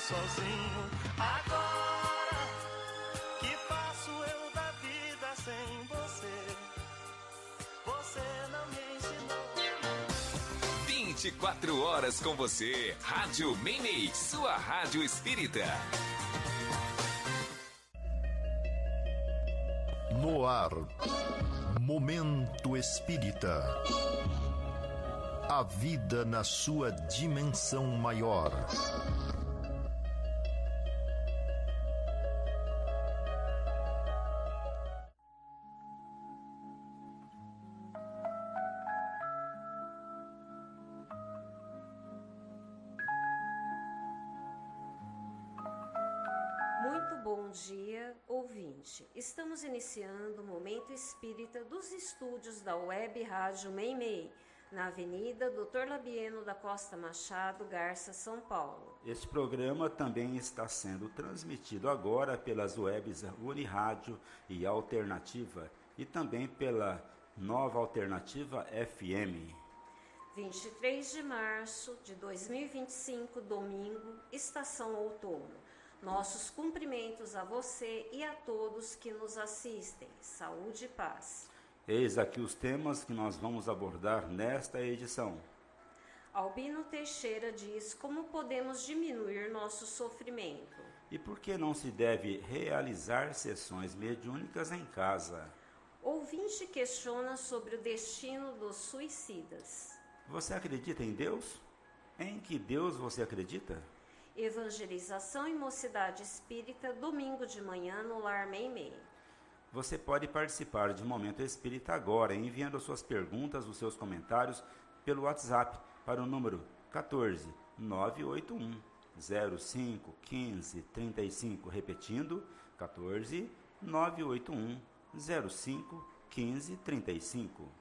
sozinho. Agora, que faço eu da vida sem você? Você não me ensinou. 24 horas com você. Rádio Meimei, sua rádio espírita. No ar, Momento Espírita. A vida na sua dimensão maior. Muito bom dia, ouvinte. Estamos iniciando o Momento Espírita dos estúdios da Web Rádio Meimei, na Avenida Dr. Labieno da Costa Machado, Garça, São Paulo. Este programa também está sendo transmitido agora pelas webs Unirádio e Alternativa e também pela Nova Alternativa FM. 23 de março de 2025, domingo, estação outono. Nossos cumprimentos a você e a todos que nos assistem. Saúde e paz. Eis aqui os temas que nós vamos abordar nesta edição. Albino Teixeira diz como podemos diminuir nosso sofrimento. E por que não se deve realizar sessões mediúnicas em casa? Ouvinte questiona sobre o destino dos suicidas. Você acredita em Deus? Em que Deus você acredita? Evangelização e Mocidade Espírita, domingo de manhã no Lar Meimei. Você pode participar de Momento Espírita agora, enviando suas perguntas, os seus comentários pelo WhatsApp para o número 14 981 05 15 35, repetindo, 14 981 05 15 35.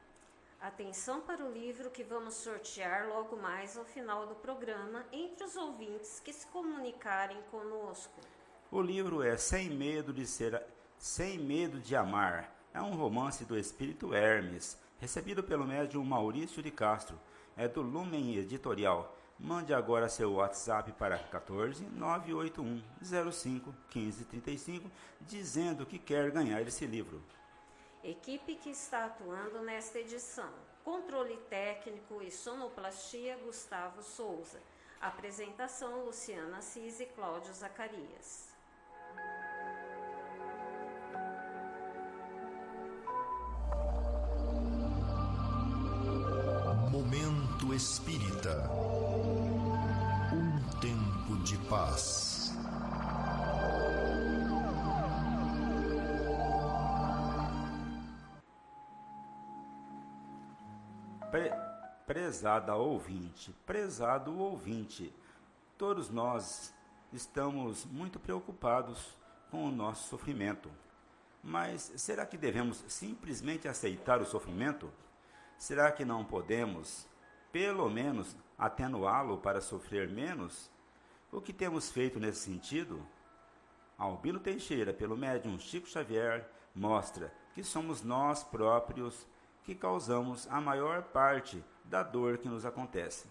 Atenção para o livro que vamos sortear logo mais ao final do programa entre os ouvintes que se comunicarem conosco. O livro é Sem Medo de Amar. É um romance do espírito Hermes, recebido pelo médium Maurício de Castro. É do Lumen Editorial. Mande agora seu WhatsApp para 14 981 05 15 35, dizendo que quer ganhar esse livro. Equipe que está atuando nesta edição: controle técnico e sonoplastia Gustavo Souza. Apresentação Luciana Assis e Cláudio Zacarias. Momento Espírita. Um tempo de paz. Prezada ouvinte, prezado ouvinte, todos nós estamos muito preocupados com o nosso sofrimento. Mas será que devemos simplesmente aceitar o sofrimento? Será que não podemos, pelo menos, atenuá-lo para sofrer menos? O que temos feito nesse sentido? Albino Teixeira, pelo médium Chico Xavier, mostra que somos nós próprios que causamos a maior parte da dor que nos acontece.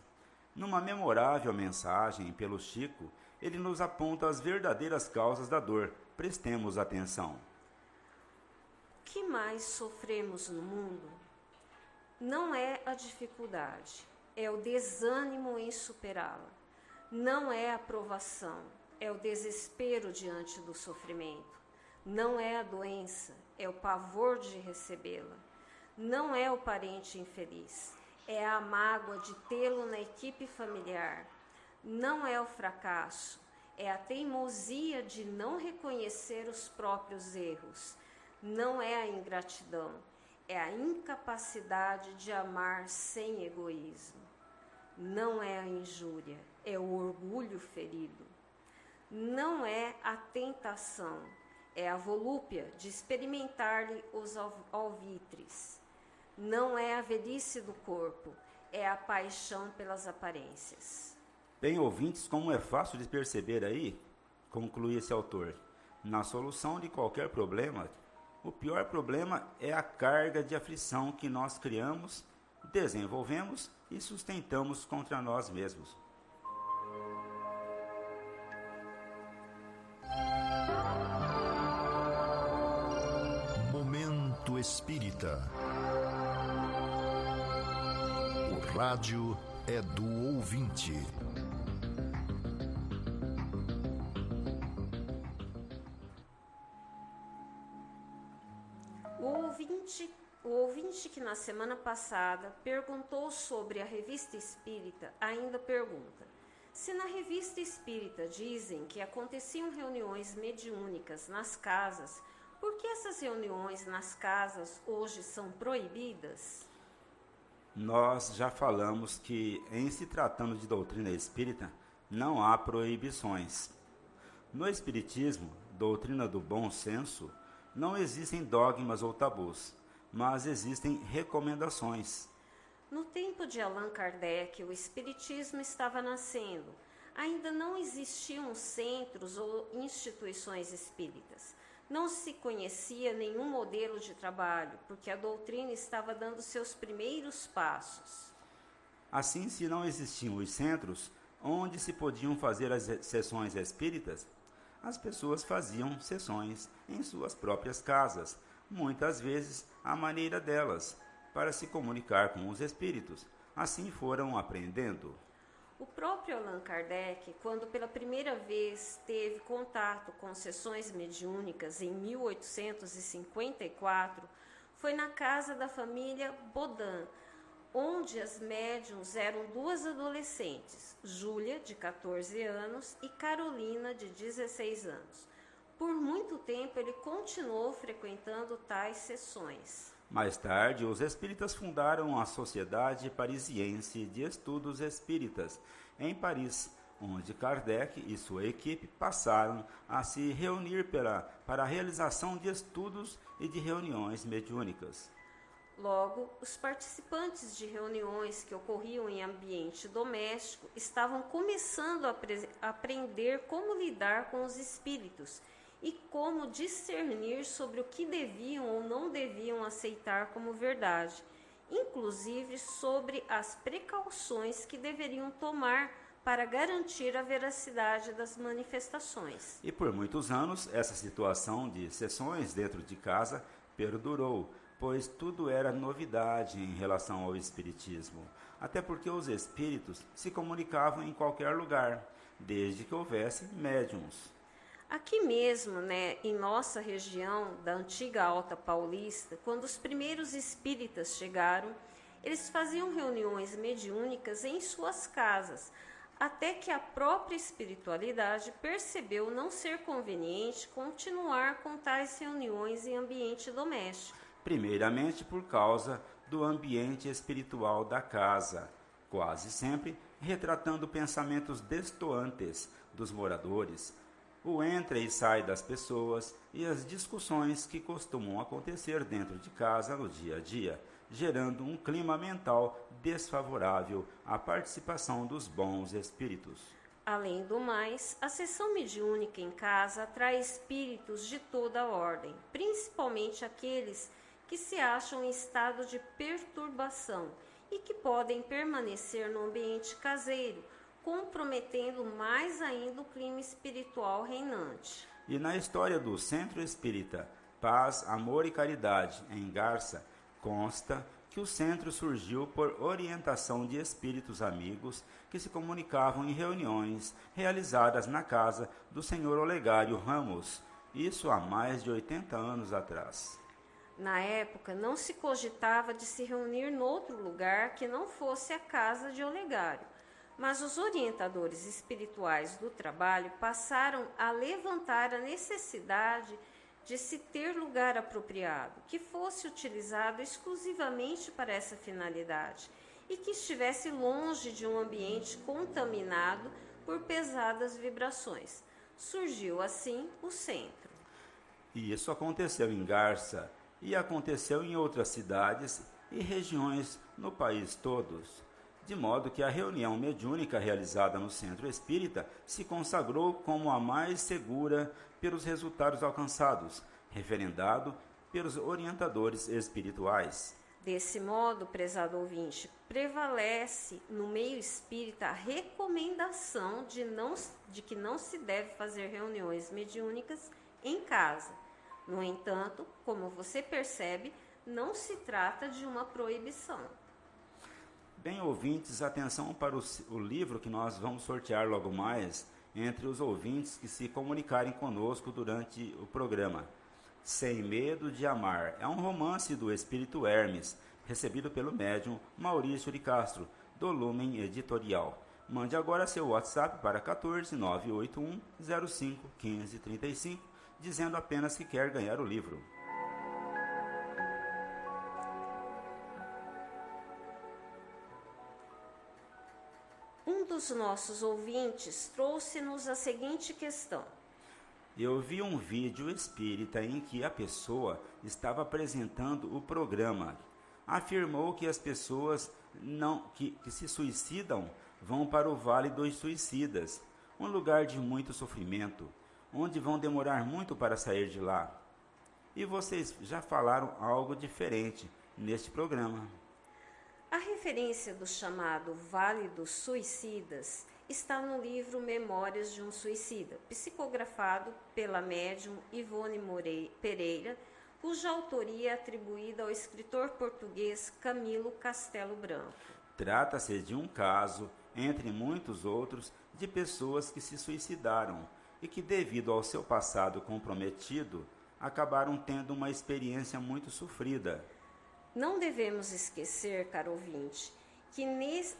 Numa memorável mensagem pelo Chico, ele nos aponta as verdadeiras causas da dor. Prestemos atenção. O que mais sofremos no mundo não é a dificuldade, é o desânimo em superá-la. Não é a provação, é o desespero diante do sofrimento. Não é a doença, é o pavor de recebê-la. Não é o parente infeliz, é a mágoa de tê-lo na equipe familiar. Não é o fracasso, é a teimosia de não reconhecer os próprios erros. Não é a ingratidão, é a incapacidade de amar sem egoísmo. Não é a injúria, é o orgulho ferido. Não é a tentação, é a volúpia de experimentar-lhe os alvitres. Não é a velhice do corpo, é a paixão pelas aparências. Bem, ouvintes, como é fácil de perceber aí, conclui esse autor, na solução de qualquer problema, o pior problema é a carga de aflição que nós criamos, desenvolvemos e sustentamos contra nós mesmos. Espírita. O rádio é do ouvinte. O ouvinte que na semana passada perguntou sobre a Revista Espírita ainda pergunta: se na Revista Espírita dizem que aconteciam reuniões mediúnicas nas casas, por que essas reuniões nas casas hoje são proibidas? Nós já falamos que, em se tratando de doutrina espírita, não há proibições. No Espiritismo, doutrina do bom senso, não existem dogmas ou tabus, mas existem recomendações. No tempo de Allan Kardec, o Espiritismo estava nascendo. Ainda não existiam centros ou instituições espíritas. Não se conhecia nenhum modelo de trabalho, porque a doutrina estava dando seus primeiros passos. Assim, se não existiam os centros onde se podiam fazer as sessões espíritas, as pessoas faziam sessões em suas próprias casas, muitas vezes à maneira delas, para se comunicar com os espíritos. Assim foram aprendendo. O próprio Allan Kardec, quando pela primeira vez teve contato com sessões mediúnicas em 1854, foi na casa da família Baudin, onde as médiuns eram duas adolescentes, Júlia, de 14 anos, e Carolina, de 16 anos. Por muito tempo ele continuou frequentando tais sessões. Mais tarde, os espíritas fundaram a Sociedade Parisiense de Estudos Espíritas, em Paris, onde Kardec e sua equipe passaram a se reunir para a realização de estudos e de reuniões mediúnicas. Logo, os participantes de reuniões que ocorriam em ambiente doméstico estavam começando a aprender como lidar com os espíritos e como discernir sobre o que deviam ou não deviam aceitar como verdade, inclusive sobre as precauções que deveriam tomar para garantir a veracidade das manifestações. E por muitos anos, essa situação de sessões dentro de casa perdurou, pois tudo era novidade em relação ao espiritismo, até porque os espíritos se comunicavam em qualquer lugar, desde que houvesse médiuns. Aqui mesmo, em nossa região da antiga Alta Paulista, quando os primeiros espíritas chegaram, eles faziam reuniões mediúnicas em suas casas, até que a própria espiritualidade percebeu não ser conveniente continuar com tais reuniões em ambiente doméstico. Primeiramente por causa do ambiente espiritual da casa, quase sempre retratando pensamentos destoantes dos moradores, o entra e sai das pessoas e as discussões que costumam acontecer dentro de casa no dia a dia, gerando um clima mental desfavorável à participação dos bons espíritos. Além do mais, a sessão mediúnica em casa atrai espíritos de toda a ordem, principalmente aqueles que se acham em estado de perturbação e que podem permanecer no ambiente caseiro, comprometendo mais ainda o clima espiritual reinante. E na história do Centro Espírita Paz, Amor e Caridade, em Garça, consta que o centro surgiu por orientação de espíritos amigos que se comunicavam em reuniões realizadas na casa do senhor Olegário Ramos, isso há mais de 80 anos atrás. Na época, não se cogitava de se reunir noutro lugar que não fosse a casa de Olegário, mas os orientadores espirituais do trabalho passaram a levantar a necessidade de se ter lugar apropriado, que fosse utilizado exclusivamente para essa finalidade e que estivesse longe de um ambiente contaminado por pesadas vibrações. Surgiu assim o centro. E isso aconteceu em Garça e aconteceu em outras cidades e regiões no país todos, de modo que a reunião mediúnica realizada no Centro Espírita se consagrou como a mais segura pelos resultados alcançados, referendado pelos orientadores espirituais. Desse modo, prezado ouvinte, prevalece no meio espírita a recomendação de que não se deve fazer reuniões mediúnicas em casa. No entanto, como você percebe, não se trata de uma proibição. Bem, ouvintes, atenção para o livro que nós vamos sortear logo mais entre os ouvintes que se comunicarem conosco durante o programa. Sem Medo de Amar. É um romance do espírito Hermes, recebido pelo médium Maurício de Castro, do Lumen Editorial. Mande agora seu WhatsApp para 14 981 05 15 35, dizendo apenas que quer ganhar o livro. Um dos nossos ouvintes trouxe-nos a seguinte questão. Eu vi um vídeo espírita em que a pessoa estava apresentando o programa. Afirmou que as pessoas que se suicidam vão para o Vale dos Suicidas, um lugar de muito sofrimento, onde vão demorar muito para sair de lá. E vocês já falaram algo diferente neste programa. A referência do chamado Vale dos Suicidas está no livro Memórias de um Suicida, psicografado pela médium Ivone Pereira, cuja autoria é atribuída ao escritor português Camilo Castelo Branco. Trata-se de um caso, entre muitos outros, de pessoas que se suicidaram e que, devido ao seu passado comprometido, acabaram tendo uma experiência muito sofrida. Não devemos esquecer, caro ouvinte, que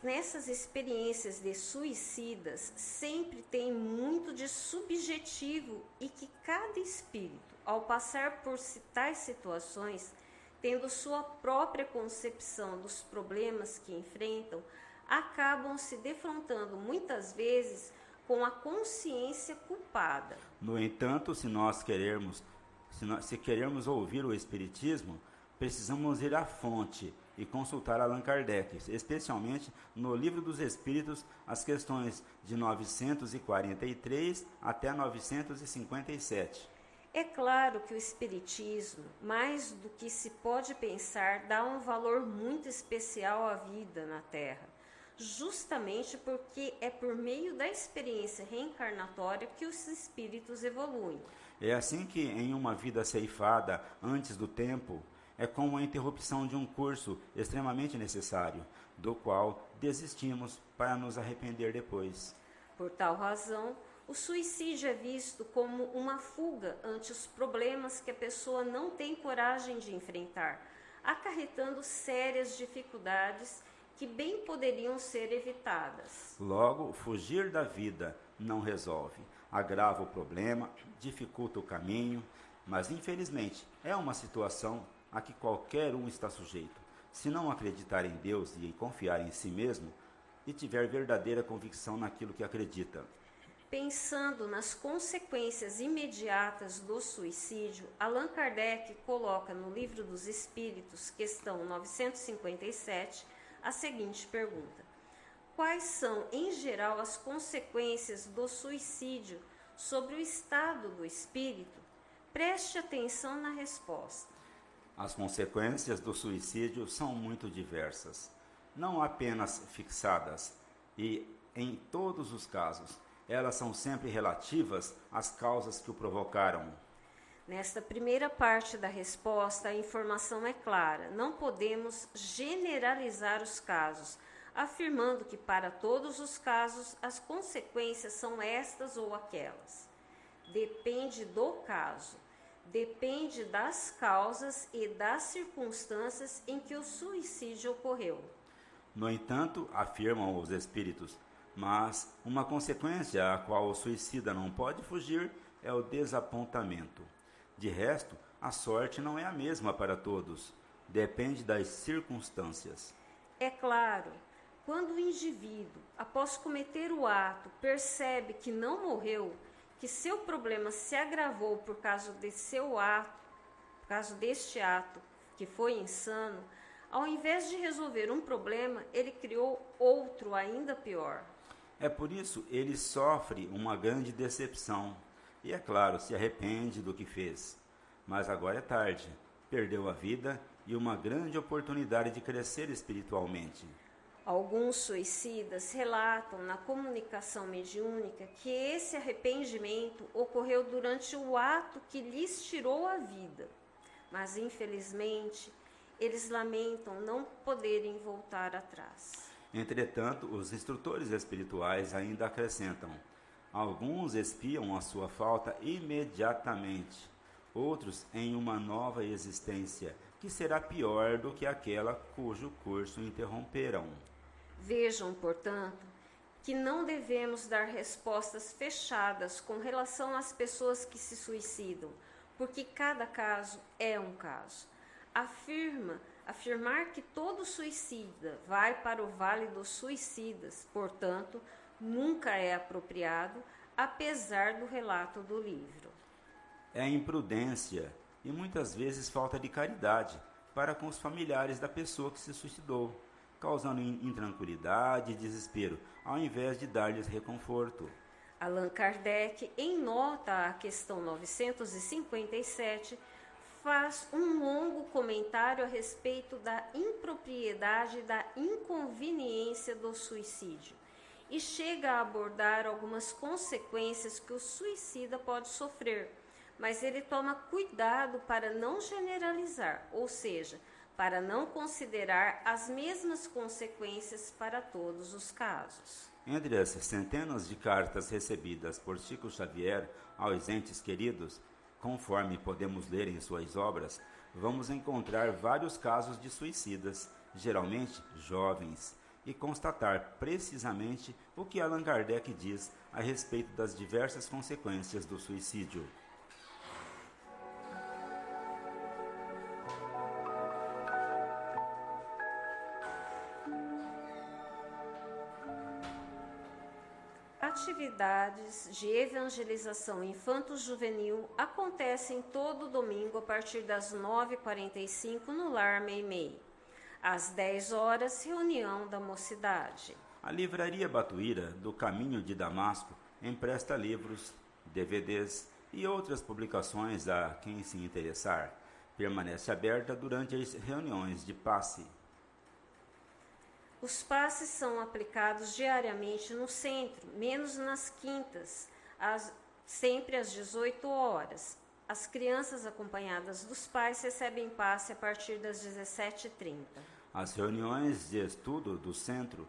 nessas experiências de suicidas sempre tem muito de subjetivo e que cada espírito, ao passar por tais situações, tendo sua própria concepção dos problemas que enfrentam, acabam se defrontando muitas vezes com a consciência culpada. No entanto, se queremos ouvir o Espiritismo, precisamos ir à fonte e consultar Allan Kardec, especialmente no Livro dos Espíritos, as questões de 943 até 957. É claro que o Espiritismo, mais do que se pode pensar, dá um valor muito especial à vida na Terra, justamente porque é por meio da experiência reencarnatória que os espíritos evoluem. É assim que, em uma vida ceifada antes do tempo, é como a interrupção de um curso extremamente necessário, do qual desistimos para nos arrepender depois. Por tal razão, o suicídio é visto como uma fuga ante os problemas que a pessoa não tem coragem de enfrentar, acarretando sérias dificuldades que bem poderiam ser evitadas. Logo, fugir da vida não resolve, agrava o problema, dificulta o caminho, mas infelizmente é uma situação a que qualquer um está sujeito, se não acreditar em Deus e confiar em si mesmo e tiver verdadeira convicção naquilo que acredita. Pensando nas consequências imediatas do suicídio, Allan Kardec coloca no Livro dos Espíritos, questão 957, a seguinte pergunta: quais são, em geral, as consequências do suicídio sobre o estado do espírito? Preste atenção na resposta. As consequências do suicídio são muito diversas, não apenas fixadas, e, em todos os casos, elas são sempre relativas às causas que o provocaram. Nesta primeira parte da resposta, a informação é clara. Não podemos generalizar os casos, afirmando que para todos os casos as consequências são estas ou aquelas. Depende do caso. Depende das causas e das circunstâncias em que o suicídio ocorreu. No entanto, afirmam os espíritos, mas uma consequência a qual o suicida não pode fugir é o desapontamento. De resto, a sorte não é a mesma para todos, depende das circunstâncias. É claro, quando o indivíduo, após cometer o ato, percebe que não morreu, que seu problema se agravou por causa deste ato que foi insano, ao invés de resolver um problema, ele criou outro ainda pior. É por isso ele sofre uma grande decepção e, é claro, se arrepende do que fez. Mas agora é tarde, perdeu a vida e uma grande oportunidade de crescer espiritualmente. Alguns suicidas relatam na comunicação mediúnica que esse arrependimento ocorreu durante o ato que lhes tirou a vida. Mas, infelizmente, eles lamentam não poderem voltar atrás. Entretanto, os instrutores espirituais ainda acrescentam: alguns expiam a sua falta imediatamente, outros em uma nova existência, que será pior do que aquela cujo curso interromperam. Vejam, portanto, que não devemos dar respostas fechadas com relação às pessoas que se suicidam, porque cada caso é um caso. Afirmar que todo suicida vai para o vale dos suicidas, portanto, nunca é apropriado, apesar do relato do livro. É imprudência e muitas vezes falta de caridade para com os familiares da pessoa que se suicidou, causando intranquilidade e desespero, ao invés de dar-lhes reconforto. Allan Kardec, em nota à questão 957, faz um longo comentário a respeito da impropriedade e da inconveniência do suicídio e chega a abordar algumas consequências que o suicida pode sofrer, mas ele toma cuidado para não generalizar, ou seja, para não considerar as mesmas consequências para todos os casos. Entre as centenas de cartas recebidas por Chico Xavier aos entes queridos, conforme podemos ler em suas obras, vamos encontrar vários casos de suicidas, geralmente jovens, e constatar precisamente o que Allan Kardec diz a respeito das diversas consequências do suicídio. Atividades de evangelização infanto-juvenil acontecem todo domingo a partir das 9h45 no Lar Meimei. Às 10 horas, reunião da mocidade. A Livraria Batuíra, do Caminho de Damasco, empresta livros, DVDs e outras publicações a quem se interessar. Permanece aberta durante as reuniões de passe. Os passes são aplicados diariamente no centro, menos nas quintas, sempre às 18 horas. As crianças acompanhadas dos pais recebem passe a partir das 17h30. As reuniões de estudo do centro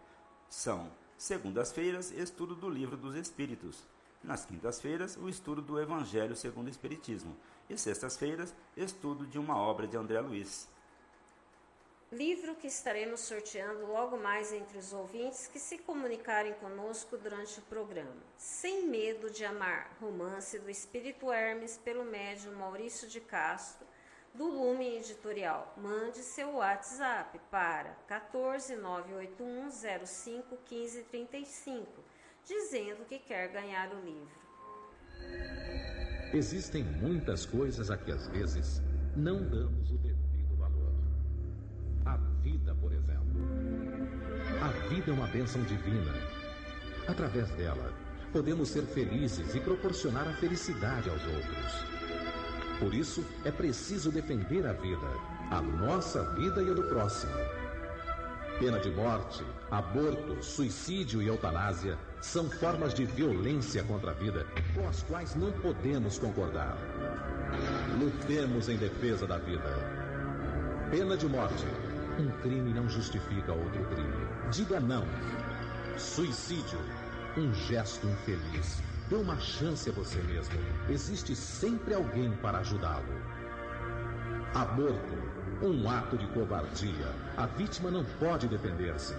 são: segundas-feiras, estudo do Livro dos Espíritos; nas quintas-feiras, o estudo do Evangelho segundo o Espiritismo; e sextas-feiras, estudo de uma obra de André Luiz. Livro que estaremos sorteando logo mais entre os ouvintes que se comunicarem conosco durante o programa. Sem Medo de Amar, romance do Espírito Hermes pelo médium Maurício de Castro, do Lume Editorial. Mande seu WhatsApp para 14981051535, dizendo que quer ganhar o livro. Existem muitas coisas a que às vezes não damos o devido valor. A vida, por exemplo. A vida é uma bênção divina. Através dela, podemos ser felizes e proporcionar a felicidade aos outros. Por isso, é preciso defender a vida, a nossa vida e a do próximo. Pena de morte, aborto, suicídio e eutanásia são formas de violência contra a vida com as quais não podemos concordar. Lutemos em defesa da vida. Pena de morte. Um crime não justifica outro crime. Diga não. Suicídio. Um gesto infeliz. Dê uma chance a você mesmo. Existe sempre alguém para ajudá-lo. Aborto. Um ato de covardia. A vítima não pode defender-se.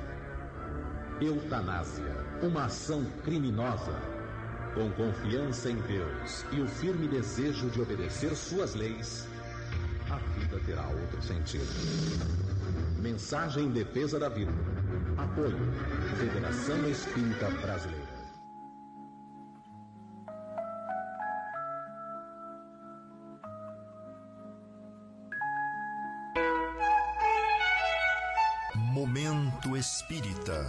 Eutanásia. Uma ação criminosa. Com confiança em Deus e o firme desejo de obedecer suas leis, a vida terá outro sentido. Mensagem em defesa da vida. Apoio. Federação Espírita Brasileira. Momento Espírita.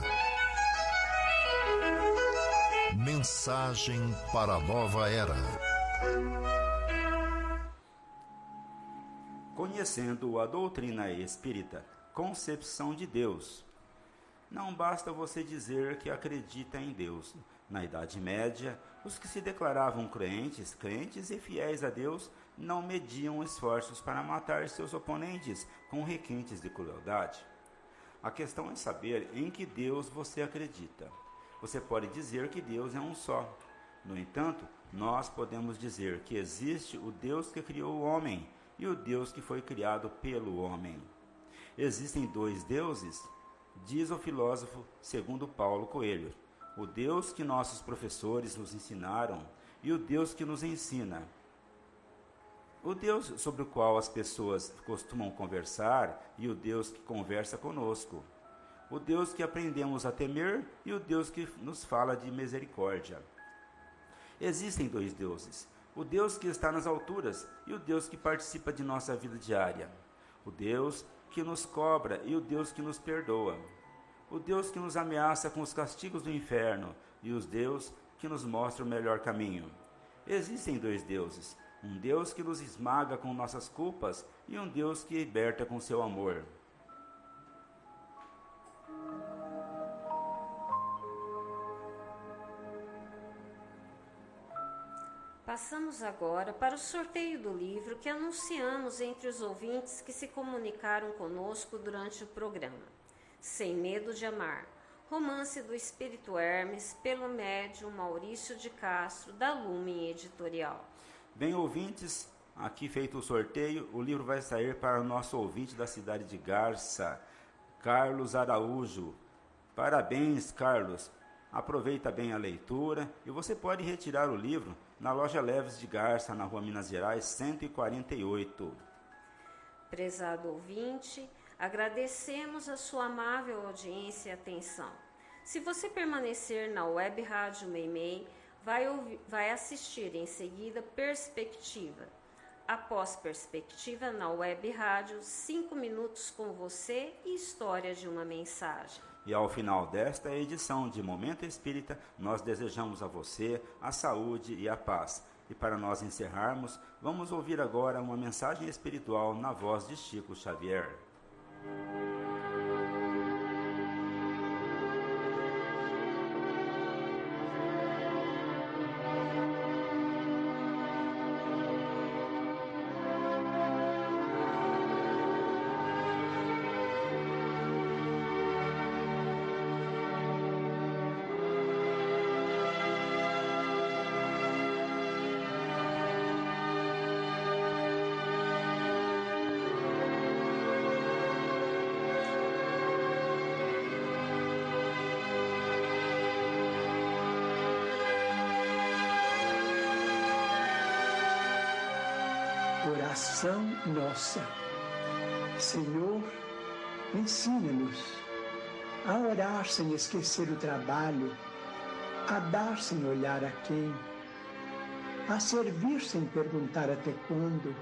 Mensagem para a nova era. Conhecendo a doutrina espírita, concepção de Deus. Não basta você dizer que acredita em Deus. Na Idade Média, os que se declaravam crentes e fiéis a Deus, não mediam esforços para matar seus oponentes com requintes de crueldade. A questão é saber em que Deus você acredita. Você pode dizer que Deus é um só. No entanto, nós podemos dizer que existe o Deus que criou o homem e o Deus que foi criado pelo homem. Existem dois deuses, diz o filósofo segundo Paulo Coelho. O Deus que nossos professores nos ensinaram e o Deus que nos ensina. O Deus sobre o qual as pessoas costumam conversar e o Deus que conversa conosco. O Deus que aprendemos a temer e o Deus que nos fala de misericórdia. Existem dois deuses, o Deus que está nas alturas e o Deus que participa de nossa vida diária. O Deus que nos cobra e o Deus que nos perdoa. O Deus que nos ameaça com os castigos do inferno e os Deus que nos mostra o melhor caminho. Existem dois deuses, um Deus que nos esmaga com nossas culpas e um Deus que liberta com seu amor. Passamos agora para o sorteio do livro que anunciamos entre os ouvintes que se comunicaram conosco durante o programa. Sem Medo de Amar, romance do Espírito Hermes, pelo médium Maurício de Castro, da Lumen Editorial. Bem, ouvintes, aqui feito o sorteio, o livro vai sair para o nosso ouvinte da cidade de Garça, Carlos Araújo. Parabéns, Carlos! Aproveita bem a leitura e você pode retirar o livro na loja Leves de Garça, na rua Minas Gerais, 148. Prezado ouvinte, agradecemos a sua amável audiência e atenção. Se você permanecer na Web Rádio Meimei, vai assistir em seguida Perspectiva. Após Perspectiva, na Web Rádio, 5 minutos com você e história de uma mensagem. E ao final desta edição de Momento Espírita, nós desejamos a você a saúde e a paz. E para nós encerrarmos, vamos ouvir agora uma mensagem espiritual na voz de Chico Xavier. Oração nossa. Senhor, ensina-nos a orar sem esquecer o trabalho, a dar sem olhar a quem, a servir sem perguntar até quando,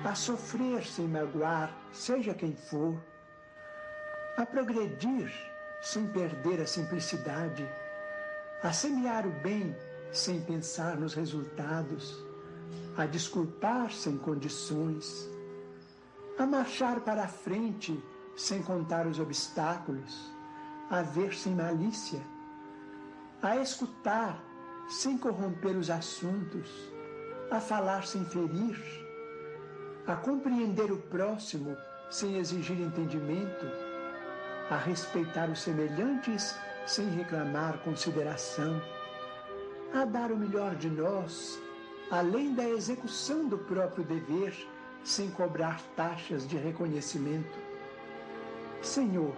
a sofrer sem magoar, seja quem for, a progredir sem perder a simplicidade, a semear o bem sem pensar nos resultados, a desculpar sem condições, a marchar para a frente sem contar os obstáculos, a ver sem malícia, a escutar sem corromper os assuntos, a falar sem ferir, a compreender o próximo sem exigir entendimento, a respeitar os semelhantes sem reclamar consideração, a dar o melhor de nós, além da execução do próprio dever, sem cobrar taxas de reconhecimento. Senhor,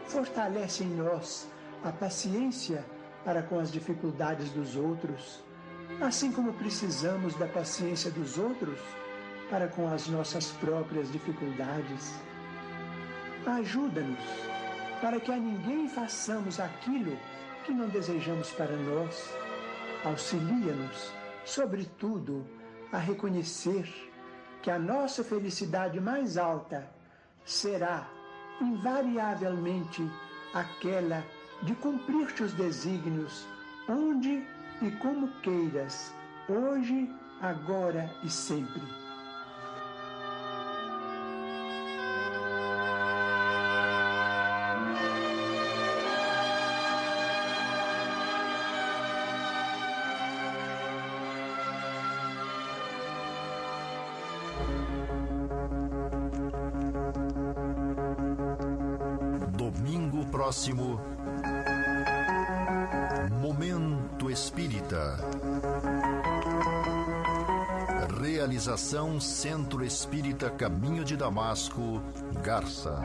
fortalece em nós a paciência para com as dificuldades dos outros, assim como precisamos da paciência dos outros para com as nossas próprias dificuldades. Ajuda-nos para que a ninguém façamos aquilo que não desejamos para nós. Auxilia-nos, sobretudo, a reconhecer que a nossa felicidade mais alta será, invariavelmente, aquela de cumprir teus desígnios, onde e como queiras, hoje, agora e sempre. próximo Momento Espírita. Realização Centro Espírita Caminho de Damasco, Garça.